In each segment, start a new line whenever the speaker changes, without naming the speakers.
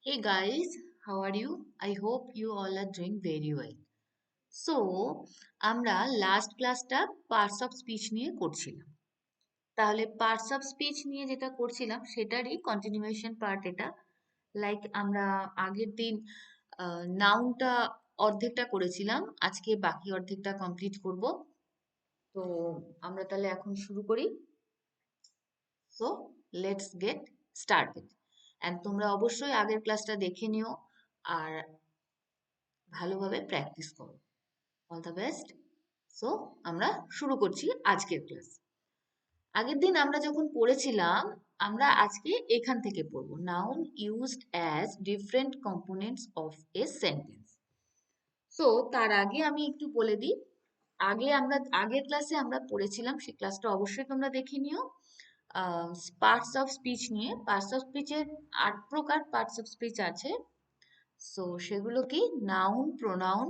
Hey guys, how are you? I hope you all are doing very well. So, আমরা last ক্লাসটা parts of speech নিয়ে করছিলাম। তাহলে parts of speech নিয়ে যেটা করছিলাম সেটারই কন্টিনিউয়েশন পার্ট এটা। লাইক আমরা আগের দিন নাউনটা অর্ধেকটা করেছিলাম, আজকে বাকি অর্ধেকটা কমপ্লিট করব। তো আমরা তাহলে এখন শুরু করি। So let's get started. And তোমরা অবশ্যই আগের ক্লাসটা দেখে নিও আর ভালোভাবে প্র্যাকটিস করো। All the best. সো আমরা শুরু করছি আজকের ক্লাস। আগের দিন আমরা যখন পড়েছিলাম, আমরা আজকে এখান থেকে পড়বো noun used as different components of a sentence. So তার আগে আমি একটু বলে দিই, আগের ক্লাসে আমরা পড়েছিলাম, সেই ক্লাসটা অবশ্যই তোমরা দেখে নিও। পার্টস অফ স্পিচ নিয়ে, পার্টস অফ স্পিচের 8 প্রকার পার্টস অফ স্পিচ আছে। সো সেগুলো কি? Noun, pronoun,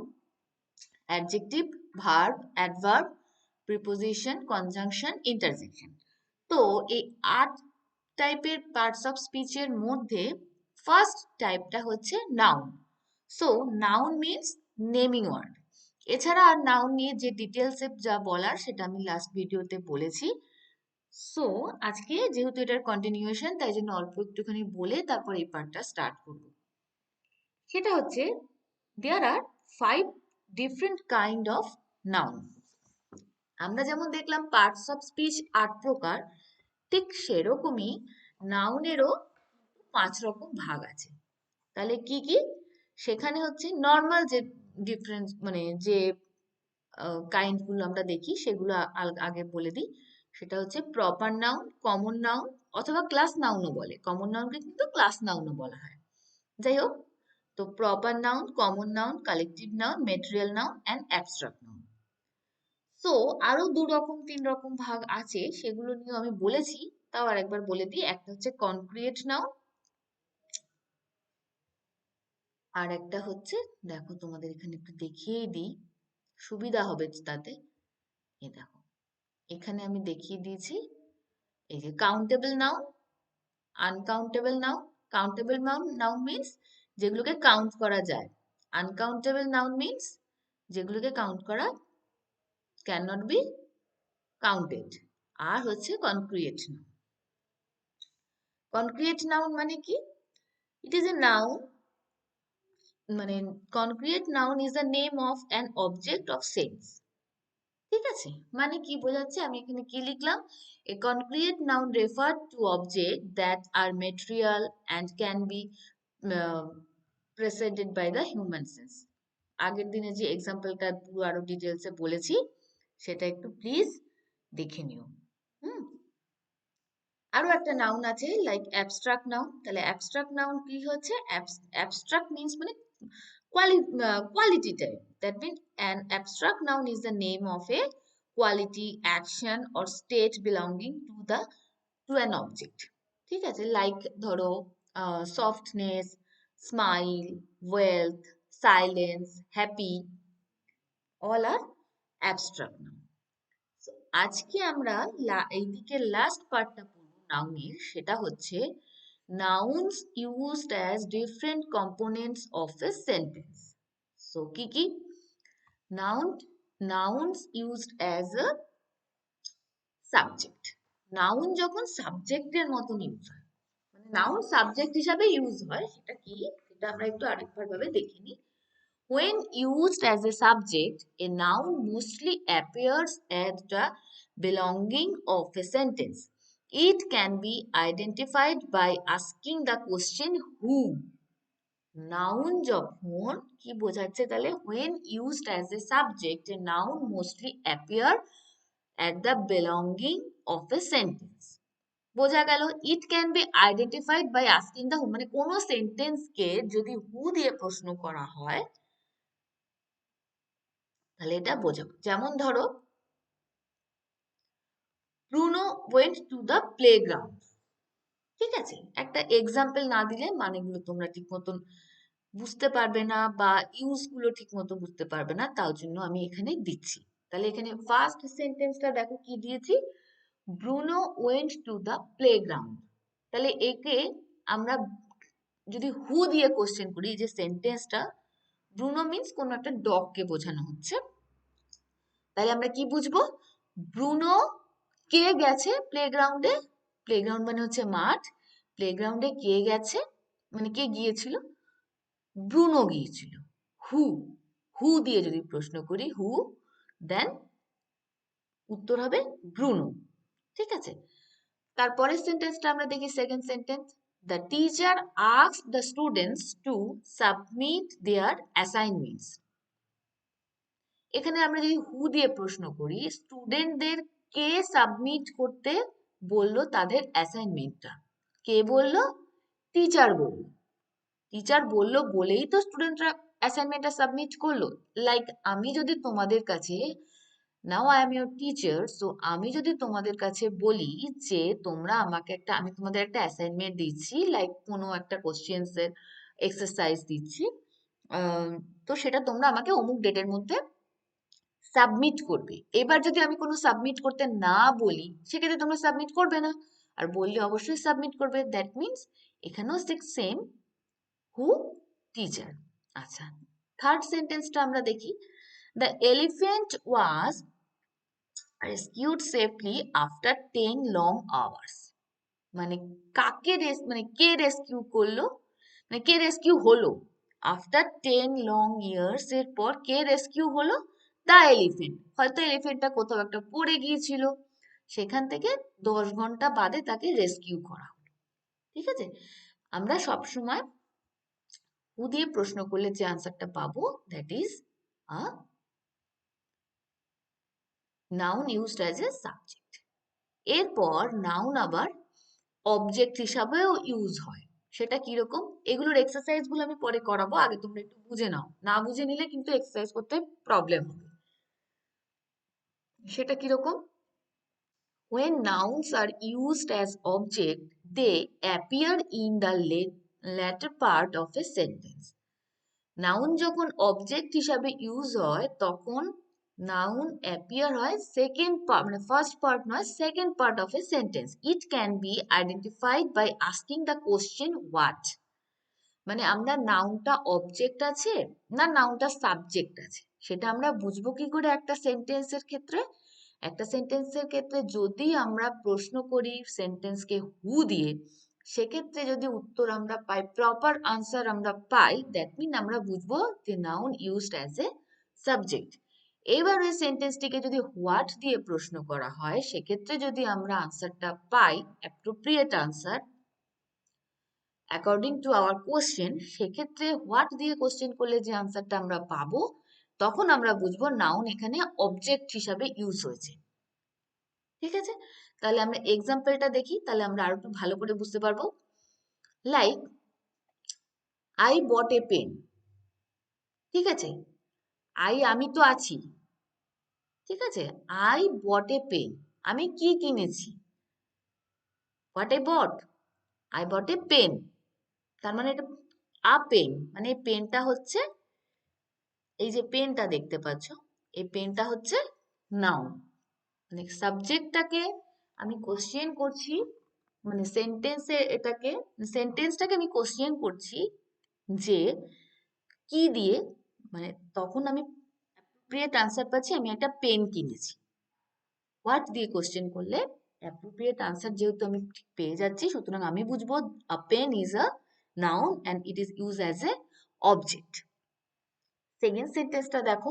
adjective, verb, adverb, preposition, conjunction, interjection. তো এই 8 টাইপের পার্টস অফ স্পিচের মধ্যে ফার্স্ট টাইপটা হচ্ছে noun. So noun means naming word. এছাড়া আর নাউন নিয়ে যে ডিটেলসে যা বলার সেটা আমি লাস্ট ভিডিওতে বলেছি। সো আজকে যেহেতু এটার কন্টিনিউয়েশন, তাই জন্য অল্প একটুখানি বলে তারপর এই পার্টটা স্টার্ট করব। সেটা হচ্ছে দেয়ার আর 5 ডিফারেন্ট কাইন্ড অফ নাউন। আমরা যেমন দেখলাম পার্টস অফ স্পিচ 8 প্রকার, ঠিক সেরকমই নাউনেরও 5 রকম ভাগ আছে। তাহলে কি কি? সেখানে হচ্ছে নর্মাল যে ডিফারেন্স, মানে যে কাইন্ড গুলো আমরা দেখি সেগুলো আগে বলে দিই। সেটা হচ্ছে প্রপার নাউন, কমন নাউন, অথবা ক্লাস নাউনও বলে। কমন নাউনকে কিন্তু ক্লাস নাউনও বলা হয়। যাই হোক, তো proper noun, common noun, collective noun, material noun and abstract noun. So আরো 2 রকম 3 রকম ভাগ আছে, সেগুলো নিয়ে আমি বলেছি, তাও আরেকবার বলে দিই। একটা হচ্ছে কনক্রিয়েট নাউন, আর একটা হচ্ছে, দেখো তোমাদের এখানে একটু দেখিয়েই দিই, সুবিধা হবে তাতে। এই দেখো, এখানে আমি দেখিয়ে দিয়েছি। এই যে countable noun, uncountable noun. Countable noun means যেগুলোকে কাউন্ট করা যায়। আনকাউন্টেবল নাউন মিনস যেগুলোকে কাউন্ট করা ক্যান নট বি কাউন্টেড। আর হচ্ছে কনক্রিয়েট নাউন। কনক্রিয়েট নাউন মানে কি? ইট ইজ এ নাউন, মানে concrete noun is the name of an object of sense. ঠিক আছে, মানে কি বোঝাচ্ছে? আমি এখানে কি লিখলাম? A concrete noun refer to object that are material and can be presented by the human sense. আগের দিনে যে এক্সাম্পলটা পুরো আরো ডিটেলসে বলেছি, সেটা একটু প্লিজ দেখে নিও। হুম। আরো একটা নাউন আছে লাইক অ্যাবস্ট্রাক্ট নাউন। তাহলে অ্যাবস্ট্রাক্ট নাউন কি হচ্ছে? অ্যাবস্ট্রাক্ট মিন্স মানে quality type. That means an abstract noun is the name of a quality, action or state belonging to an object. ঠিক আছে, লাইক ধরো softness, smile, wealth, silence, happy, all are abstract noun. আজকে আমরা এই দিকের last পার্টটা পড়বো নাউনের, সেটা হচ্ছে nouns used as different components of a sentence. So কি কি? Noun, nouns used as a subject. Noun যখন সাবজেক্টের মতন ইউজ হয়, মানে নাউন সাবজেক্ট হিসাবে ইউজ হয়, সেটা কি? সেটা আমরা একটু আরেকবার ভাবে দেখে নিই। When used as a subject, a noun mostly appears as the belonging of a sentence. It can be identified by asking the question who. Noun যখন কি বোঝাচ্ছে তাহলে? When used as a subject, a noun mostly appear at the belonging of a sentence. বোঝা গেল? It can be identified by asking the who, মানে কোনো সেন্টেন্সকে যদি হু দিয়ে প্রশ্ন করা হয় তাহলে এটা বোঝাবো। যেমন ধরো, Bruno went to the playground. ঠিক আছে, একটা এক্সাম্পল না দিলে মানেগুলো তোমরা ঠিক মতন বুঝতে পারবে না, বা ইউজ গুলো ঠিক মতো বুঝতে পারবে না, তার জন্য আমি এখানে দিচ্ছি। তাহলে এখানে ফার্স্ট সেন্টেন্সটা দেখো কি দিয়েছি? Bruno went to the playground. তাহলে একে আমরা যদি হু দিয়ে কোশ্চেন করি, যে সেন্টেন্সটা ব্রুনো মিন্স কোন একটা ডগকে বোঝানো হচ্ছে, তাহলে আমরা কি বুঝবো? ব্রুনো কে গেছে প্লেগ্রাউন্ডে, প্লেগ্রাউন্ড মানে হচ্ছে মাঠ, প্লেগ্রাউন্ডে কে গেছে মানে কে গিয়েছিল? ব্রুনো গিয়েছিল। হু, হু দিয়ে যদি প্রশ্ন করি, হু, দেন উত্তর হবে ব্রুনো। ঠিক আছে, তারপরের সেন্টেন্সটা আমরা দেখি, second sentence, the teacher asked the students to submit their assignments. এখানে আমরা যদি হু দিয়ে প্রশ্ন করি, স্টুডেন্টদের কে সাবমিট করতে বললো তাদের অ্যাসাইনমেন্টটা? কে বললো? টিচার বললো। টিচার বললো বলেই তো স্টুডেন্টরা অ্যাসাইনমেন্টটা সাবমিট করলো। লাইক আমি যদি তোমাদের কাছে, now I am your teacher, so আমি যদি তোমাদের কাছে বলি যে তোমরা আমাকে একটা, আমি তোমাদের একটা অ্যাসাইনমেন্ট দিচ্ছি, লাইক কোনো একটা কোশ্চেন্স এর এক্সারসাইজ দিচ্ছি, তো সেটা তোমরা আমাকে অমুক ডেটের মধ্যে সাবমিট করবে। এবার যদি আমি কোনো সাবমিট করতে না বলি, সেক্ষেত্রে তোমরা সাবমিট করবে না, আর বললে অবশ্যই সাবমিট করবে। দ্যাট মিনস এখানেও সেম, হু, টিচার। আচ্ছা, থার্ড সেন্টেন্সটা আমরা দেখি, the elephant was rescued safely after 10 long hours. মানে কাকে মানে কে রেস্কিউ করলো, মানে কে রেস্কিউ হলো আফটার 10 লং ইয়ার্স, এর পর কে রেস্কিউ হলো? The elephant. হয়তো এলিফেন্টটা কোথাও একটা পড়ে গিয়েছিল, সেখান থেকে 10 ঘন্টা বাদে তাকে রেস্কিউ করা হলো। ঠিক আছে, আমরা সবসময় হু দিয়ে প্রশ্ন করলে যে আনসারটা পাবো, that is a noun used as a subject. এরপর নাউন আবার অবজেক্ট হিসাবেও ইউজ হয়। সেটা কিরকম? এগুলোর এক্সারসাইজ গুলো আমি পরে করাবো, আগে তোমরা একটু বুঝে নাও, না বুঝে নিলে কিন্তু এক্সারসাইজ করতে প্রবলেম হবে। সেটা কিরকম? When nouns are used as object, they appear in the latter part of a sentence. Noun যখন অবজেক্ট হিসাবে ইউজ হয়, তখন নাউন অ্যাপিয়ার হয় সেকেন্ড পার্ট, মানে ফার্স্ট পার্ট নয়, second part of a sentence. It can be identified by asking the question what. মানে আমরা নাউনটা object আছে না নাউনটা সাবজেক্ট আছে, সেটা আমরা বুঝবো কি করে একটা সেন্টেন্সের ক্ষেত্রে? একটা সেন্টেন্সের ক্ষেত্রে যদি আমরা প্রশ্ন করি সেন্টেন্সকে হু দিয়ে, সেক্ষেত্রে যদি উত্তর আমরা পাই, প্রপার আনসার আমরা পাই, দ্যাট মিন আমরা বুঝবো যে noun used as a subject. এবার ওই সেন্টেন্সটিকে যদি হোয়াট দিয়ে প্রশ্ন করা হয়, সেক্ষেত্রে যদি আমরা আনসারটা পাই, appropriate answer according to our question, সেক্ষেত্রে হোয়াট দিয়ে কোশ্চেন করলে যে আনসারটা আমরা পাবো, তখন আমরা বুঝবো নাউন এখানে অবজেক্ট হিসাবে ইউজ হয়েছে। ঠিক আছে, তাহলে আমরা এক্সাম্পলটা দেখি, তাহলে আমরা আরো একটু ভালো করে বুঝতে পারবো। Like I bought a pen. ঠিক আছে, আমি তো আছি। ঠিক আছে, আই বট এ পেন, আমি কি কিনেছি? What I bought? I bought a pen, তার মানে এটা আ পেন, মানে পেনটা হচ্ছে, এই যে পেনটা দেখতে পাচ্ছ, এই পেনটা হচ্ছে নাউন। মানে সাবজেক্টটাকে আমি কোশ্চেন করছি, মানে সেন্টেন্সটাকে আমি কোশ্চেন করছি যে কি দিয়ে, মানে তখন আমি অ্যাপ্রোপ্রিয়েট আনসার পাচ্ছি, আমি একটা পেন কিনেছি। হোয়াট দিয়ে কোশ্চেন করলে অ্যাপ্রোপ্রিয়েট আনসার যেহেতু আমি ঠিক পেয়ে যাচ্ছি, সুতরাং আমি বুঝবো a pen is a noun and it is use as a object. Second সেন্টেন্সটা দেখো,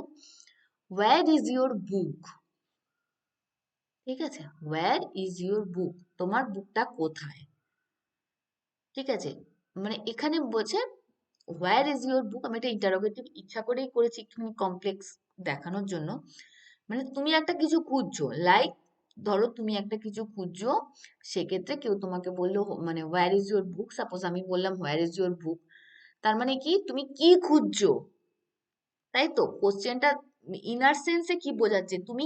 হোয়ার ইজ ইউর বুক। ঠিক আছে, হোয়ার ইজ ইউর বুক, তোমার বুকটা কোথায়? ঠিক আছে, মানে এখানে বলছে হোয়ার ইজ ইউর বুক, আমি এটা ইন্টারোগেটিভ ইচ্ছা করেই করেছি একটুখানি কমপ্লেক্স দেখানোর জন্য। মানে তুমি একটা কিছু খুঁজছো, লাইক ধরো তুমি একটা কিছু খুঁজছো, সেক্ষেত্রে কেউ তোমাকে বললো মানে where is your book, suppose আমি বললাম হোয়ার ইজ ইউর বুক, তার মানে কি তুমি কি খুঁজছো, তাই তো? কোশ্চেনটা ইনার সেন্সে কি বোঝাচ্ছে, তুমি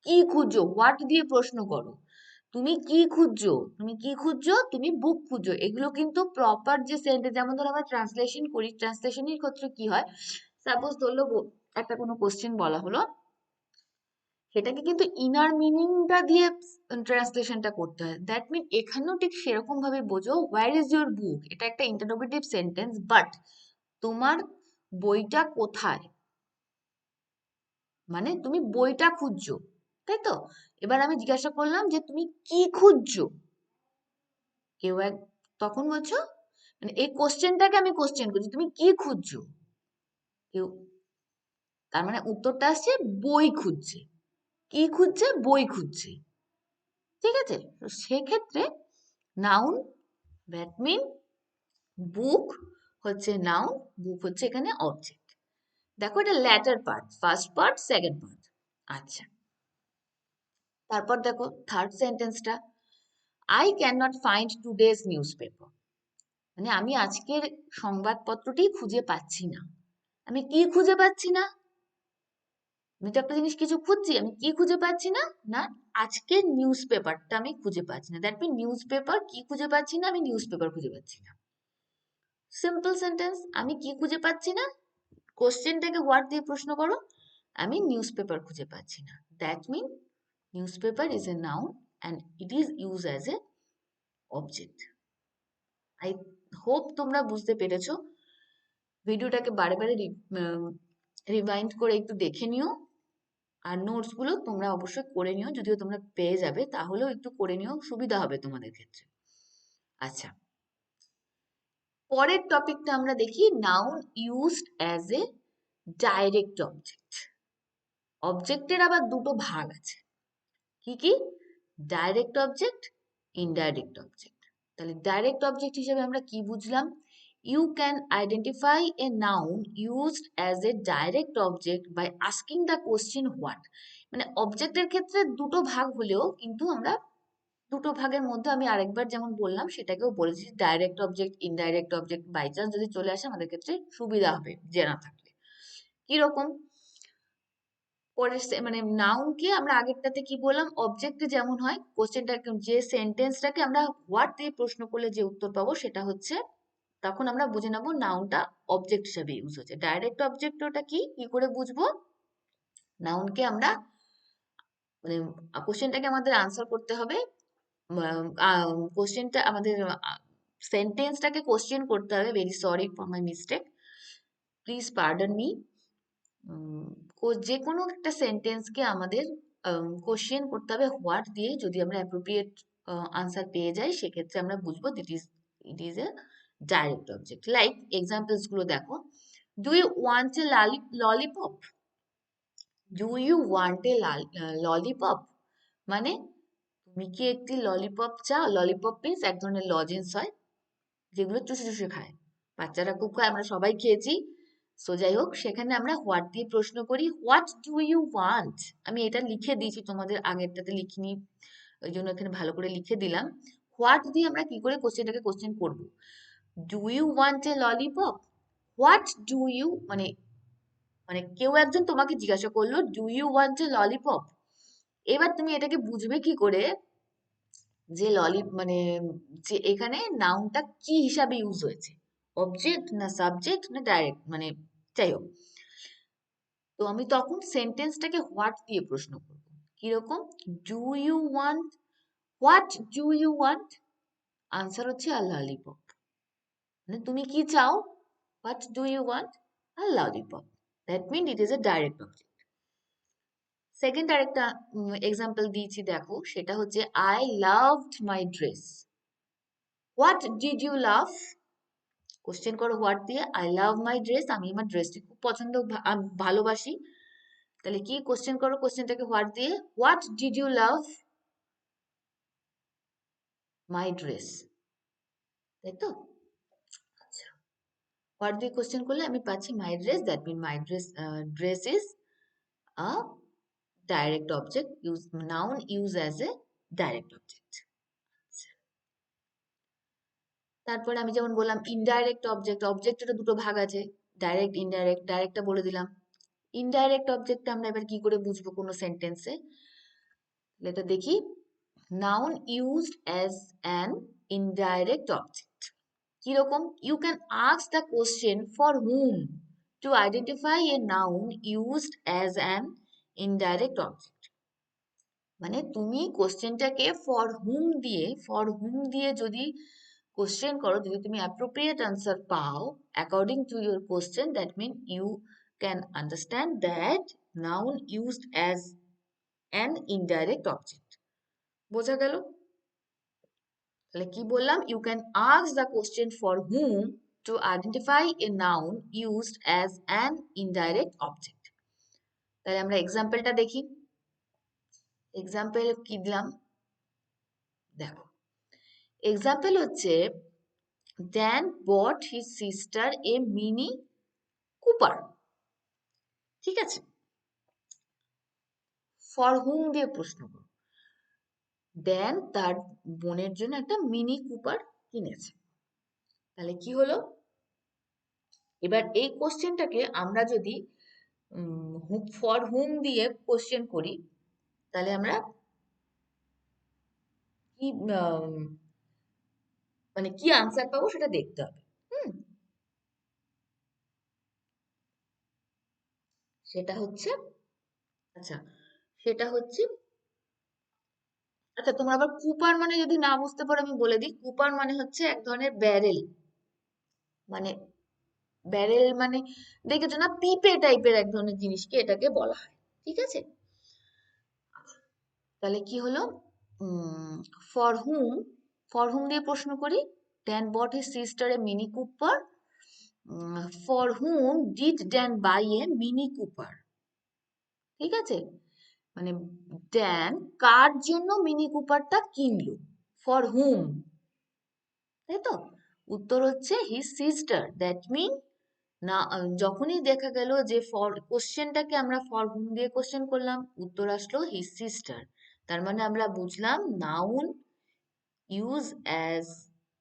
কি খুঁজছো, হোয়াট দিয়ে প্রশ্ন করো, তুমি কি খুঁজছো, তুমি কি খুঁজছো, তুমি বুক খুঁজছো। এগুলো কিন্তু প্রপার যে সেন্টেন্স, যেমন ধরো আমরা ট্রান্সলেশন করি, ট্রান্সলেশনের ক্ষেত্রে কি হয়, সাপোজ ধরলো একটা কোনো কোশ্চেন বলা হলো, সেটাকে কিন্তু ইনার মিনিংটা দিয়ে ট্রান্সলেশনটা করতে হয়। দ্যাট মিন এখানেও ঠিক সেরকম ভাবে বোঝো, হোয়ার ইজ ইউর বুক, এটা একটা ইন্টারোগেটিভ সেন্টেন্স, বাট তোমার বইটা কোথায়, মানে তুমি বইটা খুঁজছো, তাই তো? এবার আমি জিজ্ঞাসা করলাম যে তুমি কি খুঁজছো, কেউ এক তখন বলছো, মানে এই কোশ্চেনটাকে আমি কোশ্চেন করছি, তুমি কি খুঁজছো, কেউ, তার মানে উত্তরটা আসছে বই খুঁজছে। কি খুঁজছে? বই খুঁজছে। ঠিক আছে, তো সেক্ষেত্রে নাউন, দ্যাট মিন বুক হচ্ছে নাউন, বুক হচ্ছে এখানে অবজেক্ট। দেখো এটা latter part, first part, second part. আচ্ছা, তারপর দেখো থার্ড সেন্টেন্সটা, I can not find today's news paper, মানে আমি আজকের সংবাদপত্রটি খুঁজে পাচ্ছি না। আমি কি খুঁজে পাচ্ছি না? আমি তো একটা জিনিস কিছু খুঁজছি, আমি কি খুঁজে পাচ্ছি না? না, আজকের নিউজ পেপারটা আমি খুঁজে পাচ্ছি না। দ্যাট মিন নিউজ পেপার, কি খুঁজে পাচ্ছি না? আমি নিউজ পেপার খুঁজে পাচ্ছি না। সিম্পল সেন্টেন্স, আমি কি খুঁজে পাচ্ছি না, কোশ্চেনটাকে হোয়াট দিয়ে প্রশ্ন করো, আমি নিউজ পেপার খুঁজে পাচ্ছি না। That mean news paper is a noun and it is use as a object. I hope তোমরা বুঝতে পেরেছো। ভিডিওটাকে বারে বারে রিভাইন্ড করে একটু দেখে নিও, আর নোটস গুলো তোমরা অবশ্যই করে নিও, যদিও তোমরা পেয়ে যাবে, তাহলেও একটু করে নিও, সুবিধা হবে তোমাদের ক্ষেত্রে। আচ্ছা, পরের টপিকটা আমরা দেখি, noun used as a direct object. অবজেক্টের আবার দুটো ভাগ আছে, কি কি? Direct object, indirect object. তাহলে ডাইরেক্ট অবজেক্ট হিসেবে আমরা কি বুঝলাম? You can identify a noun used as a direct object by asking the question what. মানে অবজেক্টের ক্ষেত্রে দুটো ভাগ হলেও কিন্তু আমরা দুটো ভাগের মধ্যে আমি আরেকবার যেমন বললাম সেটাকেও বলেছি, direct object, indirect object, by chance যদি চলে আসে আমাদের ক্ষেত্রে সুবিধা হবে জানা থাকলে। কিরকম? পরের মানে নাউনকে আমরা আগেরটাতে কি বললাম, অবজেক্টে যেমন হয়, কোশ্চেনটা যে সেন্টেন্সটাকে আমরা হোয়াট দিয়ে প্রশ্ন করলে যে উত্তর পাবো সেটা হচ্ছে, তখন আমরা বুঝে নেবো নাউনটা অবজেক্ট হিসেবে ইউজ হচ্ছে। ডাইরেক্ট অবজেক্ট ওটা কি, কি করে বুঝবো? নাউনকে আমরা মানে কোশ্চেনটাকে আমাদের আনসার করতে হবে, কোশ্চেনটা আমাদের সেন্টেন্সটাকে কোশ্চেন করতে হবে, very sorry for my mistake, please pardon me. যে কোনো একটা সেন্টেন্সকে আমাদের কোশ্চেন করতে হবে হোয়াট দিয়ে, যদি আমরা অ্যাপ্রোপ্রিয়েট আনসার পেয়ে যাই সেক্ষেত্রে আমরা বুঝবো it is a direct object. Like examples গুলো দেখো, do you want a lollipop, do you want a lollipop, মানে তুমি কি একটি ললিপপ চাও? ললিপপ মিন্স এক ধরনের লজেন্স হয় যেগুলো চুষে চুষে খায়, বাচ্চারা খুব খায়, আমরা সবাই খেয়েছি। সো যাই হোক, সেখানে আমরা হোয়াট দিয়ে প্রশ্ন করি, হোয়াট ডু ইউ ওয়ান্ট। আমি এটা লিখে দিয়েছি, তোমাদের আগেরটাতে লিখিনি, ওই জন্য এখানে ভালো করে লিখে দিলাম। হোয়াট দিয়ে আমরা কি করে কোশ্চেনটাকে কোশ্চেন করব? Do you want a lollipop, what do you, মানে মানে কেউ একজন তোমাকে জিজ্ঞাসা করলো do you want a lollipop, এবার তুমি এটাকে বুঝবে কি করে যে মানে যে এখানে নাউনটা কি হিসাবে ইউজ হয়েছে, অবজেক্ট না সাবজেক্ট না ডাইরেক্ট, মানে যাই হোক। তো আমি তখন সেন্টেন্সটাকে হোয়াট দিয়ে প্রশ্ন করব, কিরকম? Do you want, what do you want, answer হচ্ছে আ ললিপপ, মানে তুমি কি চাও? What do you want? A lollipop. That mean it is a direct object. Second আরেকটা এক্সাম্পল দিয়েছি দেখো, সেটা হচ্ছে I loved my dress, what did you love, question করো হোয়াট দিয়ে, আই লাভ মাই ড্রেস, আমি আমার ড্রেসটি খুব পছন্দ, ভালোবাসি। তাহলে কি কোশ্চেন করো, কোশ্চেনটাকে হোয়াট দিয়ে, what did you love my dress, তাই তো? আচ্ছা, হোয়াট দিয়ে কোশ্চেন করলে আমি পাচ্ছি my dress, that mean my dress is a direct object, use noun use as a direct object. তারপরে আমি যেমন বললাম ইনডাইরেক্ট অবজেক্ট, অবজেক্টের দুটো ভাগ আছে, ডাইরেক্ট ইনডাইরেক্ট। ডাইরেক্টটা বলে দিলাম। ইনডাইরেক্ট অবজেক্টটা আমরা এবার কি করে বুঝবো কোনো সেন্টেন্সে, এটা দেখি, noun used as an indirect object, কিরকম? You can ask the question for whom to identify a noun used as an indirect object. মানে তুমি কোশ্চেনটাকে ফর হুম দিয়ে যদি কোশ্চেন করো, যদি তুমি অ্যাপ্রোপ্রিয়েট আনসার পাও according to your question, that mean you can understand that noun used as an indirect object. বোঝা গেল? তাহলে কি বললাম? You can ask the question for whom to identify a noun used as an indirect object. তাহলে আমরা এক্সাম্পলটা দেখি। Example কি দিলাম দেখো। এক্সাম্পল হচ্ছে Dan bought his sister a mini Cooper। ঠিক আছে, ফর হুম দিয়ে প্রশ্ন করো। Dan তার বোনের জন্য একটা মিনি কুপার কিনেছে। তাহলে কি হলো? এবার এই কোশ্চেনটাকে আমরা যদি ফর হুম দিয়ে কোশ্চেন করি, তাহলে আমরা কি মানে কি আনসার পাবো সেটা দেখতে হবে। হুম, সেটা হচ্ছে আচ্ছা সেটা হচ্ছে আচ্ছা, তোমরা আবার কুপার মানে যদি না বুঝতে পারো আমি বলে দিই। কুপার মানে হচ্ছে এক ধরনের ব্যারেল। মানে ব্যারেল মানে দেখেছো না, পিপে টাইপের এক ধরনের জিনিসকে এটাকে বলা হয়। ঠিক আছে, তাহলে কি হলো? ফর হুম ফর হুম দিয়ে প্রশ্ন করি। Dan bought his sister a Mini Cooper. For whom did Dan buy a Mini Cooper. ঠিক আছে, মানে ড্যান কার জন্য মিনি কুপারটা কিনলো, ফর হুম, তাই তো? উত্তর হচ্ছে হিজ সিস্টার। দ্যাট মিন না, যখনই দেখা গেল যে ফর কোশ্চেনটাকে আমরা ফর হুম দিয়ে কোশ্চেন করলাম, উত্তর আসলো হিজ সিস্টার, তার মানে আমরা বুঝলাম noun use as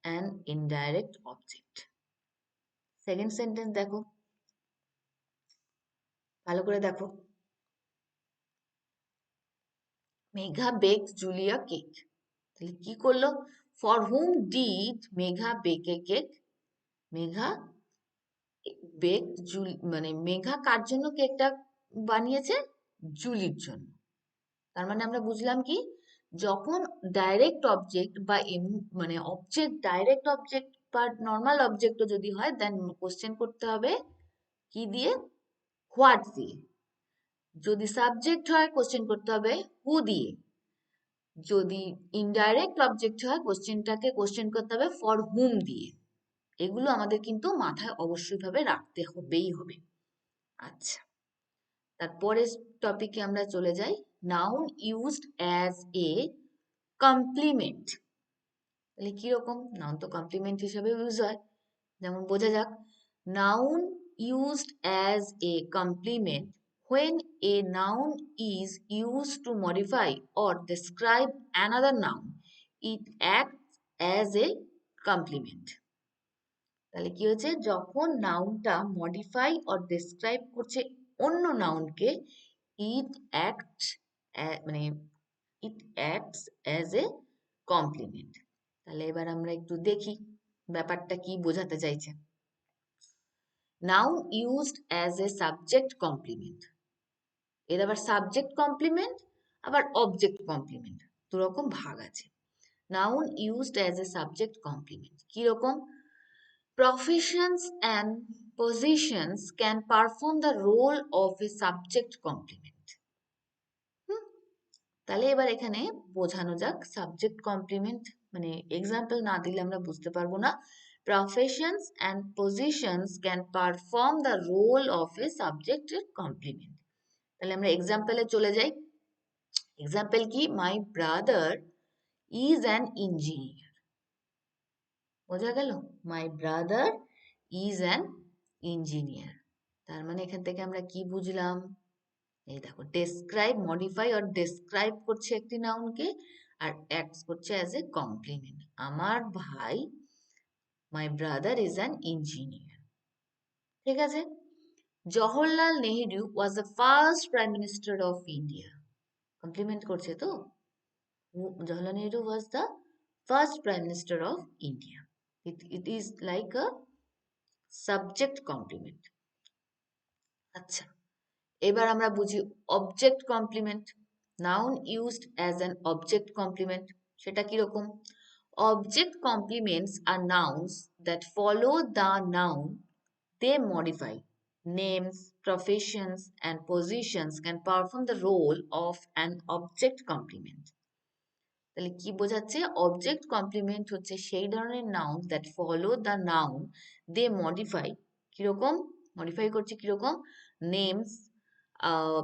an indirect object. Second sentence দেখো, ভালো করে দেখো। Megha bakes Julia cake. তাহলে কি করলো? For whom did Megha bake a cake. Megha bake Julie, মানে মেঘা কার জন্য কেকটা বানিয়েছে? জুলির জন্য। তার মানে আমরা বুঝলাম কি, যখন ডাইরেক্ট অবজেক্ট বা মানে অবজেক্ট, ডাইরেক্ট অবজেক্ট বা নর্মাল অবজেক্টও যদি হয়, দেন কোশ্চেন করতে হবে কি দিয়ে? হোয়াট দিয়ে। যদি সাবজেক্ট হয় কোশ্চেন করতে হবে হু দিয়ে। যদি ইনডাইরেক্ট অবজেক্ট হয় কোশ্চেনটাকে কোশ্চেন করতে হবে ফর হুম দিয়ে। এগুলো আমাদের কিন্তু মাথায় অবশ্যই ভাবে রাখতে হবেই হবে। আচ্ছা, তারপরে টপিকে আমরা চলে যাই। Noun used as a complement. তাহলে কিরকম? নাউন তো কমপ্লিমেন্ট হিসেবে ইউজ হয়। যেমন বোঝা যাক, noun used as a complement when a noun is used to modify or describe another noun, it acts as a complement। তাহলে কি হচ্ছে? যখন নাউনটা মডিফাই অর ডেসক্রাইব করছে অন্য নাউনকে, ইট অ্যাক্ট মানে it acts as a complement. তাহলে এবার আমরা একটু দেখি ব্যাপারটা কি বোঝাতে চাইছে। Noun used as a subject complement. এর আবার সাবজেক্ট কমপ্লিমেন্ট আবার অবজেক্ট কমপ্লিমেন্ট দুরকম ভাগ আছে। Noun used as a subject complement কিরকম? Professions and positions can perform the role of a subject complement। হুম, তাহলে এবার এখানে বোঝানো যাক সাবজেক্ট কমপ্লিমেন্ট, মানে এক্সাম্পল না দিলে আমরা বুঝতে পারবো না। Professions and positions can perform the role of a subject complement। তাহলে আমরা এক্সাম্পলে চলে যাই। এক্সাম্পল কি? মাই ব্রাদার ইজ অ্যান ইঞ্জিনিয়ার। বোঝা গেল? মাই ব্রাদার ইজ অ্যান ইঞ্জিনিয়ার। তার মানে এখান থেকে আমরা কি বুঝলাম? এই দেখো, ডেসক্রাইব, মডিফাই আর ডেসক্রাইব করছে একটি নাউনকে, আর অ্যাক্টস করছে অ্যাজ এ কমপ্লিমেন্ট। আমার ভাই, my brother is an engineer. ঠিক আছে, Jawaharlal Nehru was the first prime minister of India. Complement করছে তো, Jawaharlal Nehru was the first prime minister of India. it is like a subject complement। আচ্ছা, এবার আমরা বুঝি object complement. Noun used as an object complement, সেটা কিরকম? Object complements are nouns that follow the noun, they modify. Names, professions, and positions can perform the role of an object complement. তাহলে কি বোঝাচ্ছে? Object complement হচ্ছে সেই ধরনের noun that follow the noun, they modify. কিরকম modify করছে? কিরকম? Names,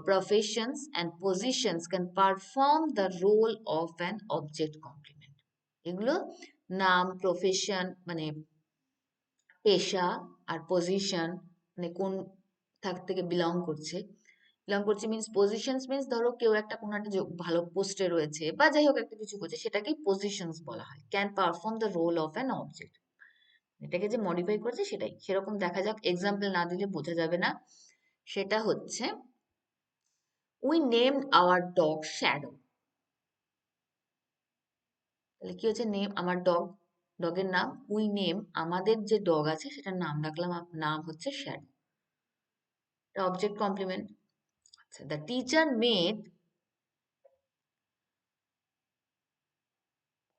professions and positions can perform the role of an object complement. এগুলো নাম, প্রফেশন মানে পেশা, আর পজিশন মানে কোন থাক থেকে বিলং করছে। বিলং করছে মিনস পজিশনস মিনস ধরো কেউ একটা কোনো একটা ভালো পোস্টে রয়েছে বা যাই হোক একটা কিছু করছে, সেটাকেই পজিশনস বলা হয়। Can perform the role of an object, এটাকে যে মডিফাই করছে সেটাই। সেরকম দেখা যাক, এক্সাম্পল না দিলে বোঝা যাবে না। সেটা হচ্ছে we named our dog Shadow. তাহলে কি হচ্ছে? নেম আমার ডগ, ডগের নাম। উই নেম আমাদের যে ডগ আছে সেটার নাম রাখলাম, নাম হচ্ছে শ্যাডো, অবজেক্ট কমপ্লিমেন্ট। আচ্ছা, দ্য টিচার মেড,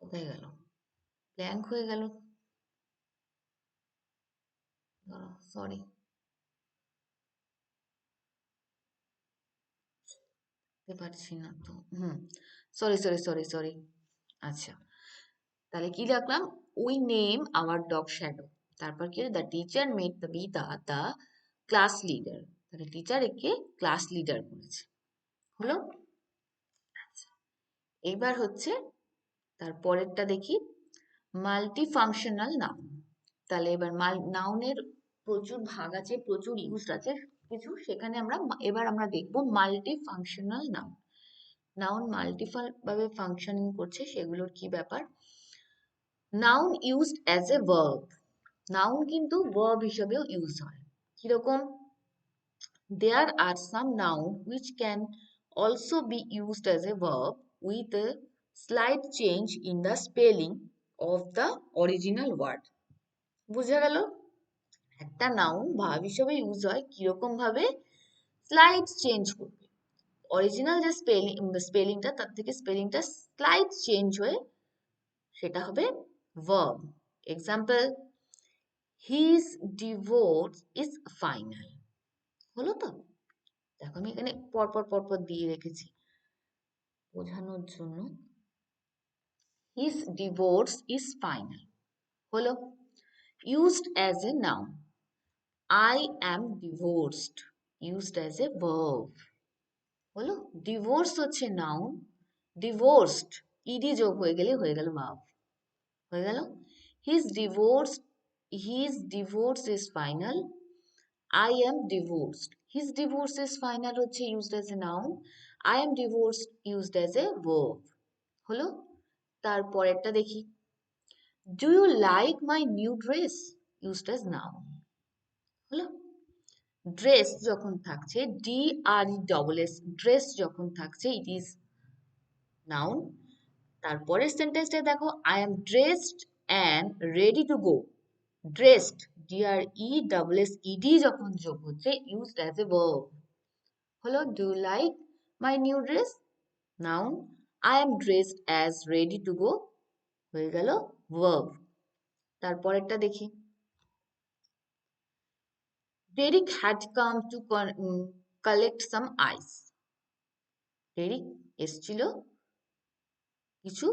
কোথায় গেল? ব্ল্যাঙ্ক হয়ে গেল, সরি। বুঝতে পারছি না তো। Sorry sorry sorry sorry. আচ্ছা, তাহলে কি রাখলাম? We name our dog shadow. তারপর কি? The teacher made the Bita the class leader. তাহলে টিচার একে ক্লাস লিডার করেছে। হলো? আচ্ছা, এইবার হচ্ছে তার পরেরটা দেখি, মাল্টি ফাংশনাল নাউন। তাহলে এবার নাউনের প্রচুর ভাগ আছে, প্রচুর ইউজ আছে কিছু, সেখানে এবার আমরা দেখবো multi functional noun. Noun multiple ভাবে ফাংশনিং করছে, সেগুলোর কি ব্যাপার? নাউন ইউজড অ্যাজ এ ভার্ব। নাউন কিন্তু ভার্ব হিসেবেও ইউজ হয়। কিরকম? There are some nouns which can also be used as a verb with a slight change in the spelling of the original word. বুঝা গেল? একটা নাউন ভার্ব হিসেবে use হয় কিরকম ভাবে? স্লাইট চেঞ্জ করবে, অরিজিনাল যে স্পেলিংটা তার থেকে স্পেলিংটা স্লাইট চেঞ্জ হয়ে সেটা হবে verb. Example, his divorce is final. হলো তো? দেখো আমি এখানে পরপর পরপর দিয়ে রেখেছি বোঝানোর জন্য। হিজ ডিভোর্স ইজ ফাইনাল হলো। Used as a noun, I am divorced, used as A verb. হলো? ডিভোর্স হচ্ছে নাউন, ডিভোর্সড ইডি যোগ হয়ে গেলে হয়ে গেল ভার্ব। হয়ে গেল? His divorce, his divorce is final, I am divorced. His divorce is final হচ্ছে used as a noun. I am divorced used as a verb. হলো? তারপরেরটা দেখি। Do you like my new dress? Used as noun. হলো? Dress যখন থাকছে, DRESS, dress যখন থাকছে, it is noun. তারপরের সেন্টেন্সটা দেখো, I am dressed and ready to go. Dressed, DRESSED যখন যোগ হচ্ছে, used as a verb. হলো? Do you like my new dress? Noun. I am dressed as ready to go. হয়ে গেল verb. তারপরেরটা দেখি। Derek had come to collect some ice. Derek এসেছিল কিছু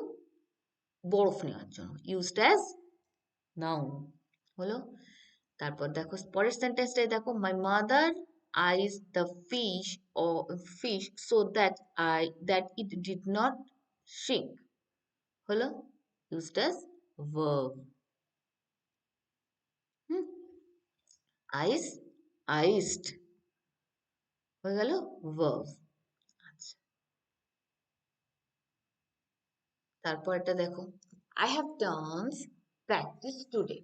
বরফ নেওয়ার জন্য, used as noun. হলো? তারপর দেখো পরের সেন্টেন্সটাই দেখো, my mother eyes the fish so that it did not shrink. হলো? used as verb. eyes, iced হয়ে গেল verb. আচ্ছা, তারপর এটা দেখো, I have done practice today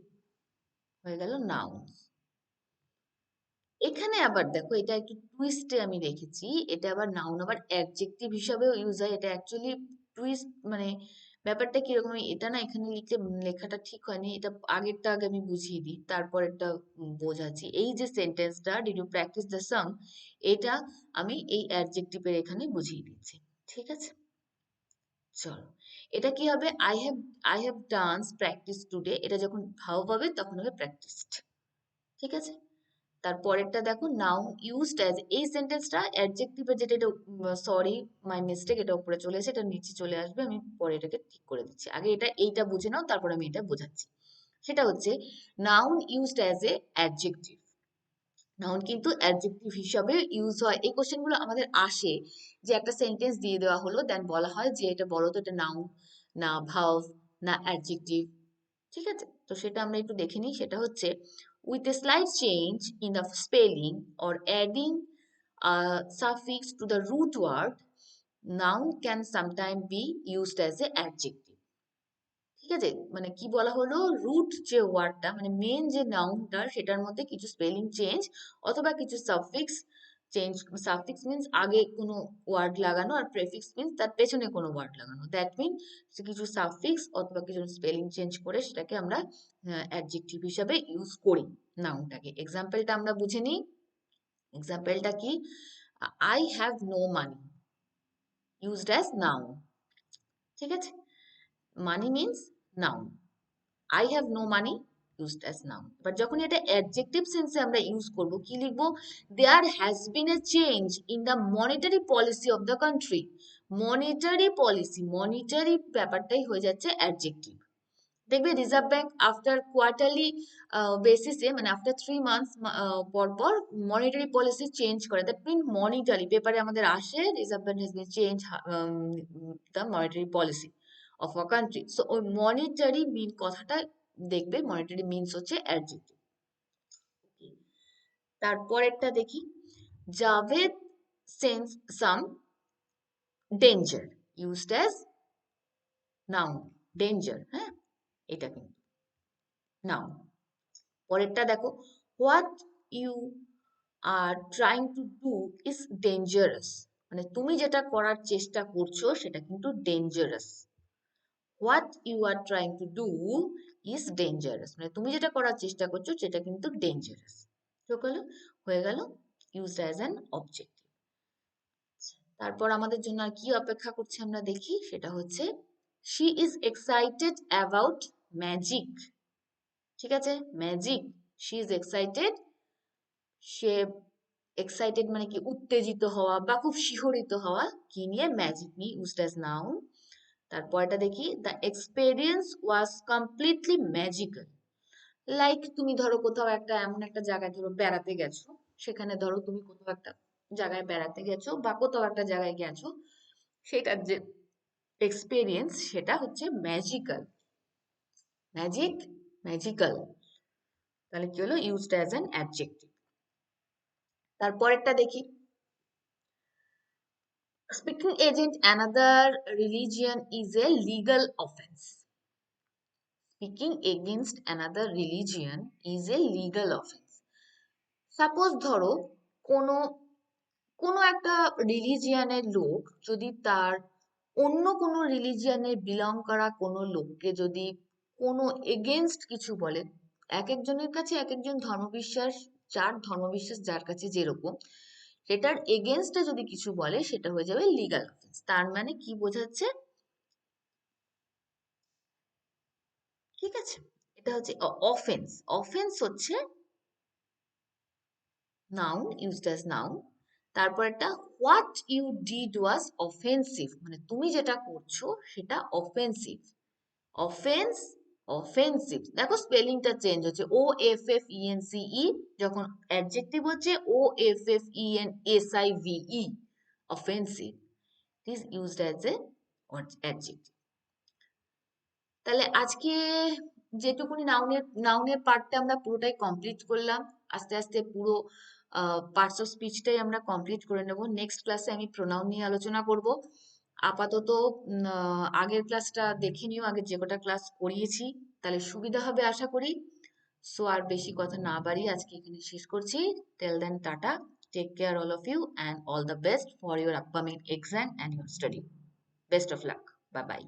হয়ে গেল nouns. এখানে আবার দেখো, এটা একটু টুইস্টে আমি রেখেছি, এটা আবার নাউন আবার অ্যাডজেক্টিভ হিসাবেও ইউজ হয়। এটা অ্যাকচুয়ালি টুইস্ট মানে ব্যাপারটা কিরকম, এটা না এখানে লিখলে লেখাটা ঠিক হয়নি, এটা আগেরটা আগে আমি বুঝিয়ে দিই, তারপর একটা বোঝাচ্ছি। এই যে সেন্টেন্সটা, did you practice the song, এটা আমি এই অ্যাডজেক্টিভের এখানে বুঝিয়ে দিচ্ছি। ঠিক আছে, চলো এটা কি হবে, I have dance practice today, এটা যখন ভার্ব হবে তখন হবে প্র্যাকটিসড। ঠিক আছে, তারপরেরটা দেখো নাউন ইউজড অ্যাজ, এই সেন্টেন্সটা অ্যাডজেক্টিভের যেটা, এটা সরি মাই মিস্টেক, এটা উপরে চলে এসে এটা নিচে চলে আসবে, আমি পরে এটাকে ঠিক করে দিচ্ছি, আগে এইটা বুঝে নাও তারপর আমি এটা বোঝাচ্ছি। সেটা হচ্ছে noun used as a adjective, noun কিন্তু অ্যাডজেক্টিভ হিসাবে ইউজ হয়। এই কোশ্চেনগুলো আমাদের আসে যে একটা সেন্টেন্স দিয়ে দেওয়া হলো, দেন বলা হয় যে এটা বলো তো এটা নাউন না ভার্ব না অ্যাডজেক্টিভ। ঠিক আছে, তো সেটা আমরা একটু দেখে নিই। সেটা হচ্ছে with a slight change in the spelling or adding suffix to the root word, noun can sometimes be used as a adjective. ঠিক আছে, মানে কি বলা হলো, রুট যে ওয়ার্ডটা মানে মেন যে নাউনটা সেটার মধ্যে কিছু স্পেলিং চেঞ্জ অথবা কিছু সাফিক্স চেঞ্জ, সাফিক্স মিন্স আগে কোনো ওয়ার্ড লাগানো আর প্রেফিক্স মিন্স তার পেছনে কোনো ওয়ার্ড লাগানো, দ্যাট মিন কিছু সাফিক্স অথবা কিছু স্পেলিং চেঞ্জ করে সেটাকে আমরা অ্যাডজেক্টিভ হিসাবে ইউজ করি নাউনটাকে। এক্সাম্পলটা আমরা বুঝে নিই, এক্সাম্পলটা কি, I have no money used as noun. ঠিক আছে, money means noun, I have no money used as noun. But যখন এটা adjective sense এ আমরা ইউজ করব কি লিখব, there has been a change in the monetary policy of the country. monetary policy, monetary ব্যাপারটাই হয়ে যাচ্ছে adjective। দেখবে রিজার্ভ ব্যাংক আফটার কোয়ার্টারলি বেসিসে মানে আফটার 3 মান্থস পর পর মনিটারি পলিসি চেঞ্জ করে, দ্যাট মিন মনিটারি পেপারে আমাদের আসে reserve bank has been change the monetary policy of a country. So ওই মনিটারি মিন কথাটা দেখবে, মনিটারি মিনস হচ্ছে অ্যাডজেক্টিভ। তারপরেরটা দেখি, Javed sense some danger used as noun, danger, হ্যাঁ এটা কিন্তু নাউন। পরেরটা দেখো, what you are trying to do is dangerous, মানে তুমি যেটা করার চেষ্টা করছো সেটা কিন্তু dangerous. What you are trying to do is dangerous, মানে তুমি যেটা করার চেষ্টা করছো সেটা কিন্তু ডেঞ্জারাস। হয়ে গেল ইউজড অ্যাজ অ্যান অবজেক্টিভ। তারপর আমাদের জন্য আর কি অপেক্ষা করছে আমরা দেখি, সেটা হচ্ছে she is excited about magic. ঠিক আছে, magic, she is excited, say excited মানে কি উত্তেজিত হওয়া বা খুব শিহরিত হওয়া, কি নিয়ে, ম্যাজিক নিয়ে, ইউজড অ্যাজ নাউন। তারপরটা দেখি, the experience was completely magical. Like তুমি ধরো কোথাও একটা এমন একটা জায়গায় ধরো বেড়াতে গেছো, সেখানে ধরো তুমি কোথাও একটা জায়গায় বেড়াতে গেছো বা কোথাও একটা জায়গায় গেছো, সেটার যে এক্সপেরিয়েন্স সেটা হচ্ছে ম্যাজিক্যাল, ম্যাজিক, ম্যাজিক্যাল, তাহলে কি হলো, ইউজড অ্যাজ অ্যান অ্যাডজেক্টিভ। তারপরেরটা দেখি, speaking against another religion is a legal offense. Speaking against another religion is a legal offense. Suppose ধরো কোনো কোনো একটা রিলিজিয়ানের লোক যদি তার অন্য কোনো রিলিজিয়ানে বিলং করা কোনো লোককে যদি কোনো এগেনস্ট কিছু বলে, এক একজনের কাছে এক একজন ধর্মবিশ্বাস, যার ধর্মবিশ্বাস যার কাছে যেরকম, সেটার এগেনস্টে যদি কিছু বলে সেটা হয়ে যাবে লিগাল অফেন্স। তার মানে কি বোঝাচ্ছে, ঠিক আছে, এটা হচ্ছে অফেন্স, অফেন্স হচ্ছে নাউন, ইউজড অ্যাজ নাউন। তারপর একটা, what you did was offensive, মানে তুমি যেটা করছো সেটা অফেন্সিভ, অফেন্স, অফেন্সিভ। দেখো স্পেলিংটা চেঞ্জ হচ্ছে, O F F E N C E, যখন অ্যাডজেক্টিভ হচ্ছে O F F E N S I V E, offensive, is used as a adjective. তাহলে আজকে যেটুকুনি নাউনের নাউনের পার্টটা আমরা পুরোটাই কমপ্লিট করলাম, আস্তে আস্তে পুরো পার্টস অফ স্পিচটাই আমরা কমপ্লিট করে নেব। নেক্সট ক্লাসে আমি প্রোনাউন নিয়ে আলোচনা করব। আপাতত আগের ক্লাসটা দেখে নিও, আগে যে কটা ক্লাস করিয়েছি, তাহলে সুবিধা হবে আশা করি। সো আর বেশি কথা না বাড়িয়ে আজকে এখানে শেষ করছি। Till then tata, take care all of you, and all the best for your upcoming exam and your study. Best of luck, bye by.